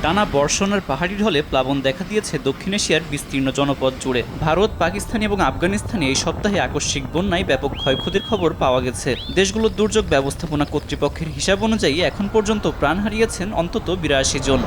টানা বর্ষণ আর পাহাড়ি ঢলে প্লাবন দেখা দিয়েছে দক্ষিণ এশিয়ার বিস্তীর্ণ জনপদ জুড়ে। ভারত, পাকিস্তান এবং আফগানিস্তানে এই সপ্তাহে আকস্মিক বন্যায় ব্যাপক ক্ষয়ক্ষতির খবর পাওয়া গেছে। দেশগুলোর দুর্যোগ ব্যবস্থাপনা কর্তৃপক্ষের হিসাব অনুযায়ী এখন পর্যন্ত প্রাণ হারিয়েছেন অন্তত ৮২ জন।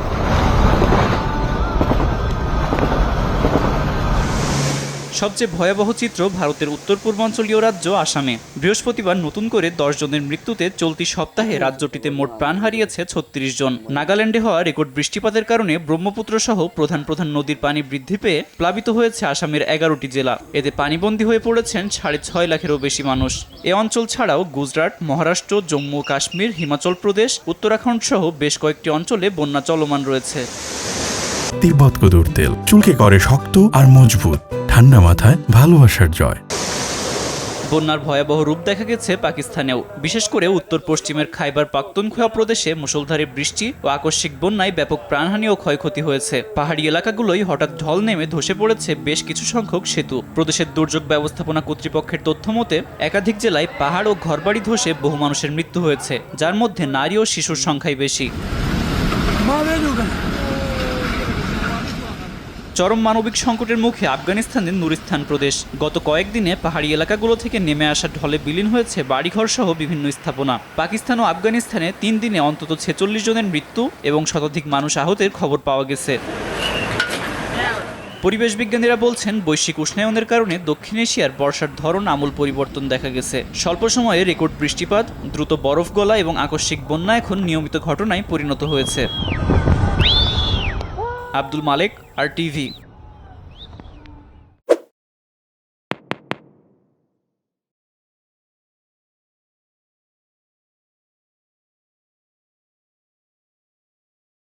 সবচেয়ে ভয়াবহ চিত্র ভারতের উত্তর পূর্বাঞ্চলীয় রাজ্য আসামে। বৃহস্পতিবার নতুন করে ১০ জনের মৃত্যুতে চলতি সপ্তাহে রাজ্যটিতে মোট প্রাণ হারিয়েছে ৩৬ জন। নাগাল্যান্ডে হওয়া রেকর্ড বৃষ্টিপাতের কারণে ব্রহ্মপুত্র সহ প্রধান প্রধান নদীর পানি বৃদ্ধি পেয়ে প্লাবিত হয়েছে আসামের ১১টি জেলা। এতে পানিবন্দী হয়ে পড়েছেন ৬.৫ লাখেরও বেশি মানুষ। এ অঞ্চল ছাড়াও গুজরাট, মহারাষ্ট্র, জম্মু কাশ্মীর, হিমাচল প্রদেশ, উত্তরাখণ্ড সহ বেশ কয়েকটি অঞ্চলে বন্যা চলমান রয়েছে। তিব্বত কদুর তেল চুলকে করে শক্ত আর মজবুত, ঠান্ডা মাথায় ভালোবাসার জয়। বন্যার ভয়াবহ রূপ দেখা গেছে পাকিস্তানেও। বিশেষ করে উত্তর পশ্চিমের খাইবার পাখতুনখোয়া প্রদেশে মুষলধারে বৃষ্টি ও আকস্মিক বন্যায় ব্যাপক প্রাণহানি ও ক্ষয়ক্ষতি হয়েছে। পাহাড়ি এলাকাগুলোই হঠাৎ ঢল নেমে ধসে পড়েছে বেশ কিছু সংখ্যক সেতু। প্রদেশের দুর্যোগ ব্যবস্থাপনা কর্তৃপক্ষের তথ্য মতে একাধিক জেলায় পাহাড় ও ঘরবাড়ি ধসে বহু মানুষের মৃত্যু হয়েছে, যার মধ্যে নারী ও শিশুর সংখ্যাই বেশি। চরম মানবিক সংকটের মুখে আফগানিস্তানের নুরিস্তান প্রদেশ। গত কয়েকদিনে পাহাড়ি এলাকাগুলো থেকে নেমে আসা ঢলে বিলীন হয়েছে বাড়িঘর সহ বিভিন্ন স্থাপনা। পাকিস্তান ও আফগানিস্তানে ৩ দিনে অন্তত ৪৬ জনের মৃত্যু এবং শতাধিক মানুষ আহতের খবর পাওয়া গেছে। পরিবেশ বিজ্ঞানীরা বলছেন, বৈশ্বিক উষ্ণায়নের কারণে দক্ষিণ এশিয়ার বর্ষার ধরন আমূল পরিবর্তন দেখা গেছে। স্বল্প সময়ে রেকর্ড বৃষ্টিপাত, দ্রুত বরফ গলা এবং আকস্মিক বন্যা এখন নিয়মিত ঘটনায় পরিণত হয়েছে। আব্দুল মালেক, RTV।